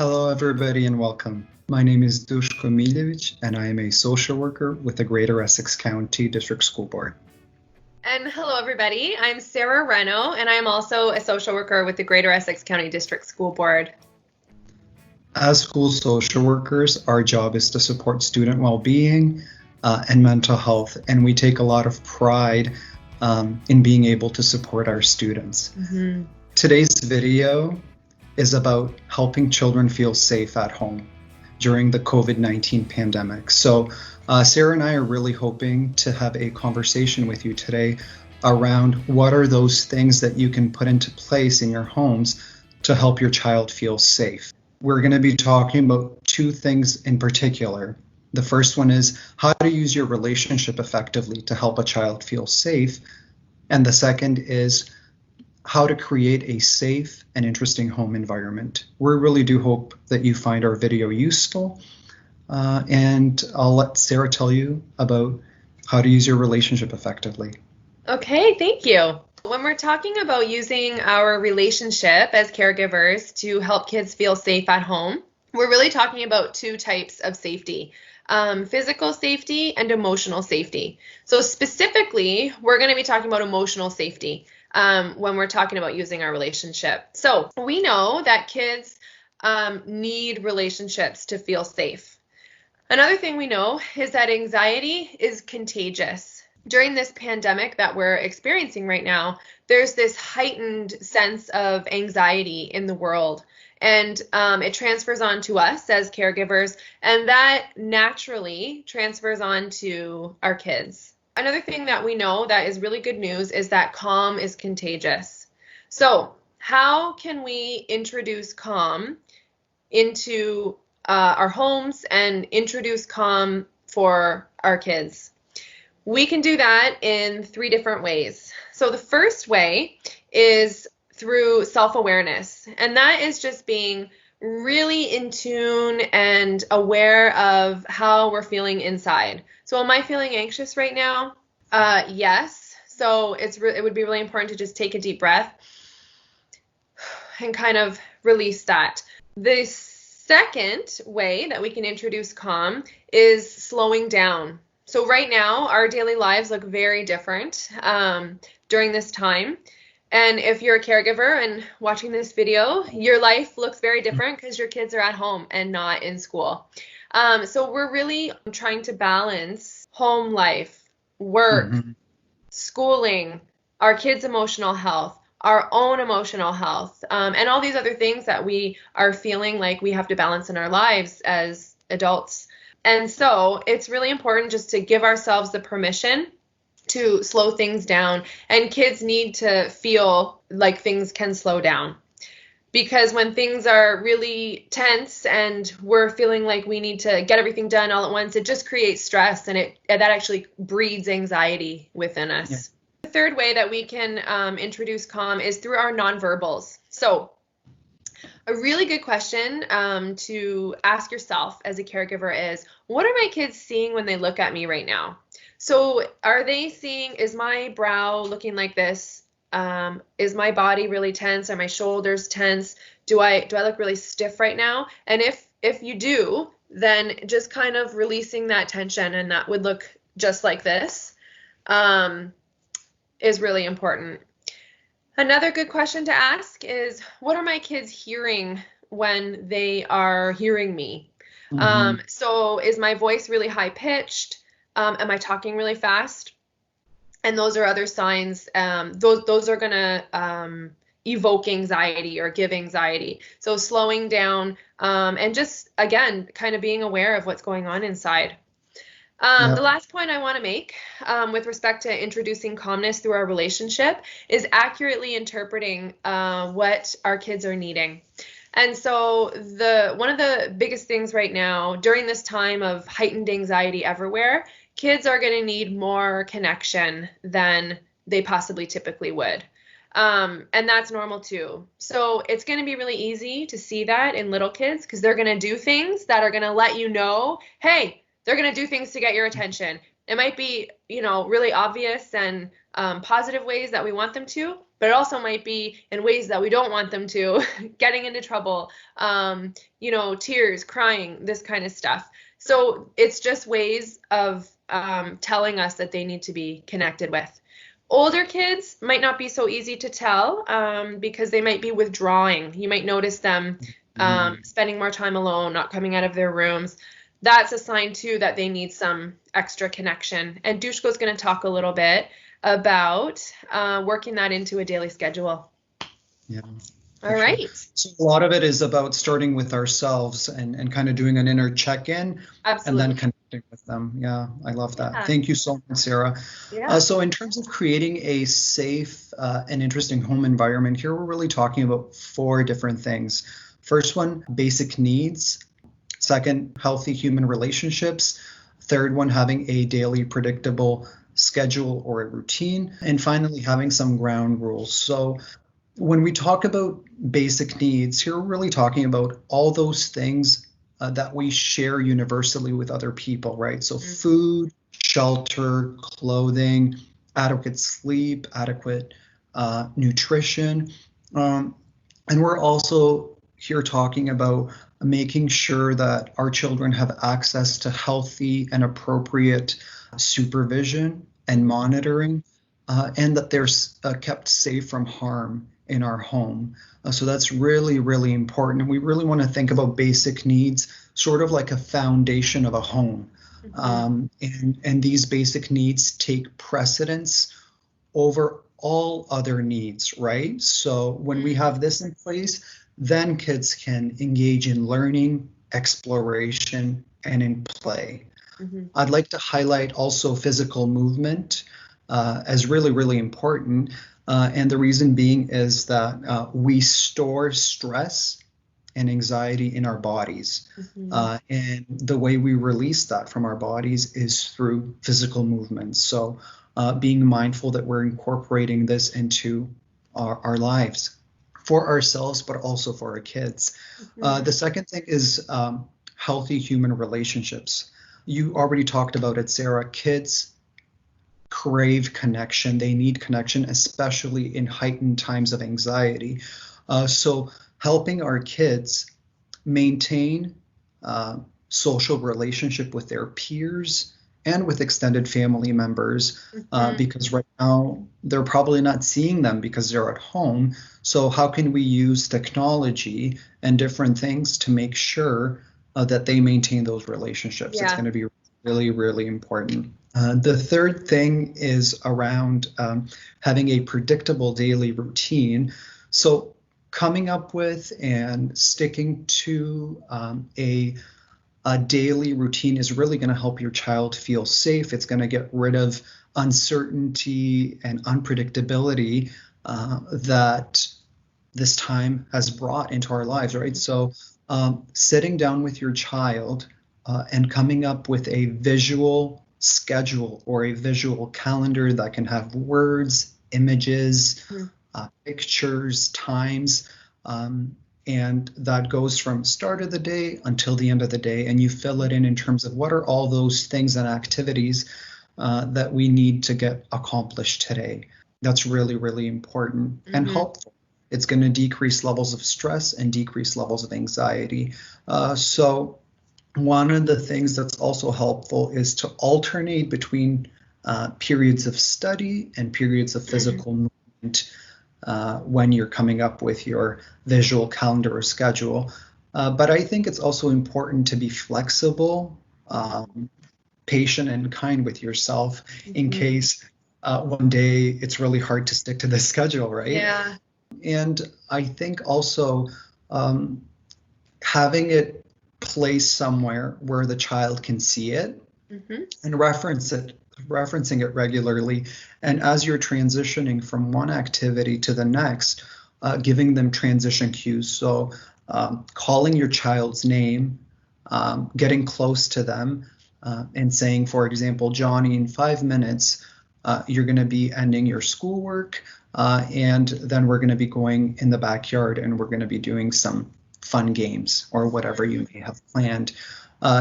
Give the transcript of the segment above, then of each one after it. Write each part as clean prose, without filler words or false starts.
Hello, everybody, and welcome. My name is Dusko Miljevic, and I am a social worker with the Greater Essex County District School Board. And hello, everybody. I'm Sarah Renaud, and I'm also a social worker with the Greater Essex County District School Board. As school social workers, our job is to support student well-being and mental health, and we take a lot of pride in being able to support our students. Mm-hmm. Today's video is about helping children feel safe at home during the COVID-19 pandemic. So Sarah and I are really hoping to have a conversation with you today around what are those things that you can put into place in your homes to help your child feel safe. We're going to be talking about two things in particular. The first one is how to use your relationship effectively to help a child feel safe. And the second is how to create a safe and interesting home environment. We really do hope that you find our video useful. And I'll let Sarah tell you about how to use your relationship effectively. Okay, thank you. When we're talking about using our relationship as caregivers to help kids feel safe at home, we're really talking about two types of safety. Physical safety and emotional safety. So specifically, we're going to be talking about emotional safety when we're talking about using our relationship. So we know that kids need relationships to feel safe. Another thing we know is that anxiety is contagious. During this pandemic that we're experiencing right now, there's this heightened sense of anxiety in the world. And it transfers on to us as caregivers, and that naturally transfers on to our kids. Another thing that we know that is really good news is that calm is contagious. So how can we introduce calm into our homes and introduce calm for our kids? We can do that in 3 different ways. So the first way is through self-awareness, and that is just being really in tune and aware of how we're feeling inside. So am I feeling anxious right now? Yes. So it would be really important to just take a deep breath and kind of release that. The second way that we can introduce calm is slowing down. So right now, our daily lives look very different during this time. And if you're a caregiver and watching this video, your life looks very different because your kids are at home and not in school. So we're really trying to balance home life, work, schooling, our kids' emotional health, our own emotional health, and all these other things that we are feeling like we have to balance in our lives as adults. And so it's really important just to give ourselves the permission to slow things down, and kids need to feel like things can slow down, because when things are really tense and we're feeling like we need to get everything done all at once, it just creates stress, and that actually breeds anxiety within us. Yeah. The third way that we can introduce calm is through our nonverbals. So a really good question to ask yourself as a caregiver is, what are my kids seeing when they look at me right now? So are they seeing, is my brow looking like this? Is my body really tense? Are my shoulders tense? Do I look really stiff right now? And if you do, then just kind of releasing that tension, and that would look just like this, is really important. Another good question to ask is, what are my kids hearing when they are hearing me? So is my voice really high pitched? Am I talking really fast? And those are other signs. Those are going to evoke anxiety or give anxiety. So slowing down and just, again, kind of being aware of what's going on inside. The last point I want to make with respect to introducing calmness through our relationship is accurately interpreting what our kids are needing. And so one of the biggest things right now during this time of heightened anxiety everywhere, kids are going to need more connection than they possibly typically would. And that's normal too. So it's going to be really easy to see that in little kids, because they're going to do things that are going to let you know, hey, they're going to do things to get your attention. It might be, really obvious and positive ways that we want them to, but it also might be in ways that we don't want them to, getting into trouble, tears, crying, this kind of stuff. So it's just ways of telling us that they need to be connected with. Older kids might not be so easy to tell because they might be withdrawing. You might notice them spending more time alone, not coming out of their rooms. That's a sign too that they need some extra connection. And Dusko is going to talk a little bit about working that into a daily schedule. Yeah. All right. So a lot of it is about starting with ourselves and kind of doing an inner check-in. Absolutely. And then connecting with them. Yeah, I love that. Yeah. Thank you so much, Sarah. Yeah. So in terms of creating a safe and interesting home environment, here we're really talking about 4 different things. First one, basic needs. Second, healthy human relationships. Third one, having a daily predictable schedule or a routine. And finally, having some ground rules. So when we talk about basic needs, here we're really talking about all those things that we share universally with other people, right? So food, shelter, clothing, adequate sleep, adequate nutrition. And we're also here talking about making sure that our children have access to healthy and appropriate supervision and monitoring, and that they're kept safe from harm in our home. So that's really, really important. And we really want to think about basic needs sort of like a foundation of a home. And these basic needs take precedence over all other needs, right? So when we have this in place, then kids can engage in learning, exploration, and in play. I'd like to highlight also physical movement as really, really important. And the reason being is that we store stress and anxiety in our bodies. And the way we release that from our bodies is through physical movement. So being mindful that we're incorporating this into our lives for ourselves, but also for our kids. The second thing is healthy human relationships. You already talked about it, Sarah. Kids crave connection. They need connection, especially in heightened times of anxiety. So helping our kids maintain social relationship with their peers and with extended family members, because right now they're probably not seeing them because they're at home. So how can we use technology and different things to make sure that they maintain those relationships? It's going to be really, really important. The third thing is around having a predictable daily routine. So coming up with and sticking to a daily routine is really going to help your child feel safe. It's going to get rid of uncertainty and unpredictability that this time has brought into our lives, right? So sitting down with your child and coming up with a visual schedule or a visual calendar that can have words, images, pictures, times, and that goes from start of the day until the end of the day. And you fill it in terms of what are all those things and activities that we need to get accomplished today. That's really, really important and helpful. It's going to decrease levels of stress and decrease levels of anxiety. So one of the things that's also helpful is to alternate between periods of study and periods of physical movement when you're coming up with your visual calendar or schedule. But I think it's also important to be flexible, patient, and kind with yourself in case one day it's really hard to stick to the schedule, right? Yeah. And I think also having it placed somewhere where the child can see it and referencing it regularly. And as you're transitioning from one activity to the next, giving them transition cues. So calling your child's name, getting close to them, and saying, for example, Johnny, in 5 minutes, you're going to be ending your schoolwork, and then we're going to be going in the backyard and we're going to be doing some fun games or whatever you may have planned.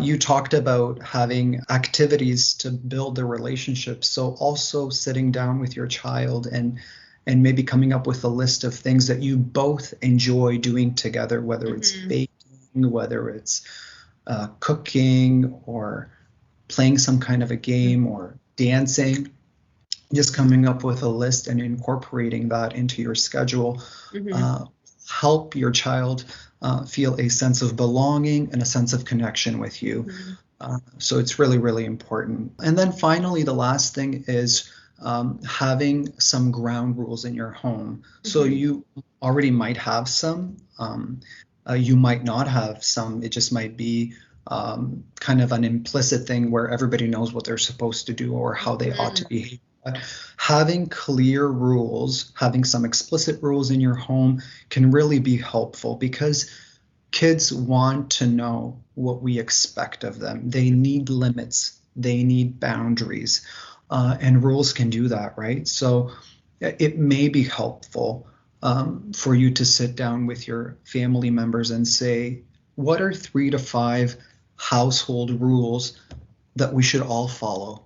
You talked about having activities to build the relationship. So also sitting down with your child and and maybe coming up with a list of things that you both enjoy doing together, whether it's baking, whether it's cooking, or playing some kind of a game, or dancing. Just coming up with a list and incorporating that into your schedule help your child feel a sense of belonging and a sense of connection with you. So it's really, really important. And then finally, the last thing is having some ground rules in your home. So you already might have some, you might not have some. It just might be kind of an implicit thing where everybody knows what they're supposed to do or how they ought to behave. But having clear rules, having some explicit rules in your home can really be helpful, because kids want to know what we expect of them. They need limits. They need boundaries. And rules can do that, right? So it may be helpful for you to sit down with your family members and say, what are 3 to 5 household rules that we should all follow,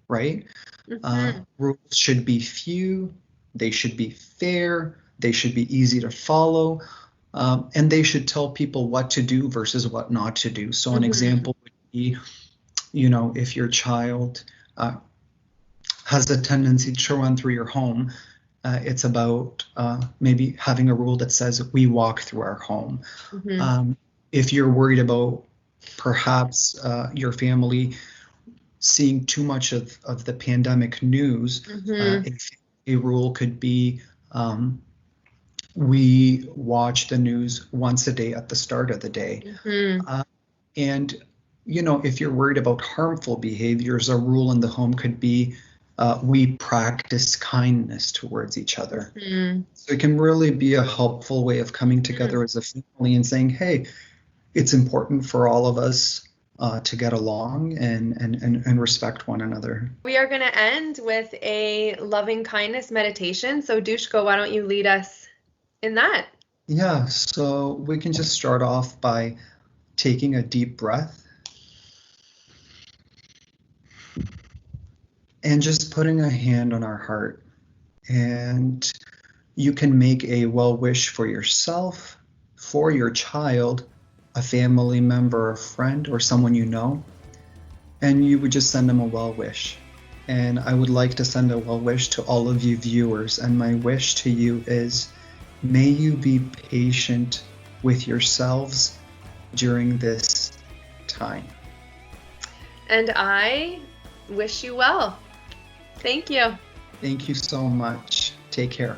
right? Rules should be few, they should be fair, they should be easy to follow, and they should tell people what to do versus what not to do. So an example would be, if your child has a tendency to run through your home, it's about maybe having a rule that says we walk through our home. If you're worried about perhaps your family seeing too much of the pandemic news, a rule could be we watch the news once a day at the start of the day. And, if you're worried about harmful behaviors, a rule in the home could be we practice kindness towards each other. So it can really be a helpful way of coming together as a family and saying, hey, it's important for all of us to get along and respect one another. We are going to end with a loving kindness meditation. So Dusko, why don't you lead us in that? Yeah, so we can just start off by taking a deep breath and just putting a hand on our heart. And you can make a well wish for yourself, for your child, a family member, a friend, or someone you know, and you would just send them a well wish. And I would like to send a well wish to all of you viewers, and my wish to you is, may you be patient with yourselves during this time. And I wish you well. Thank you. Thank you so much. Take care.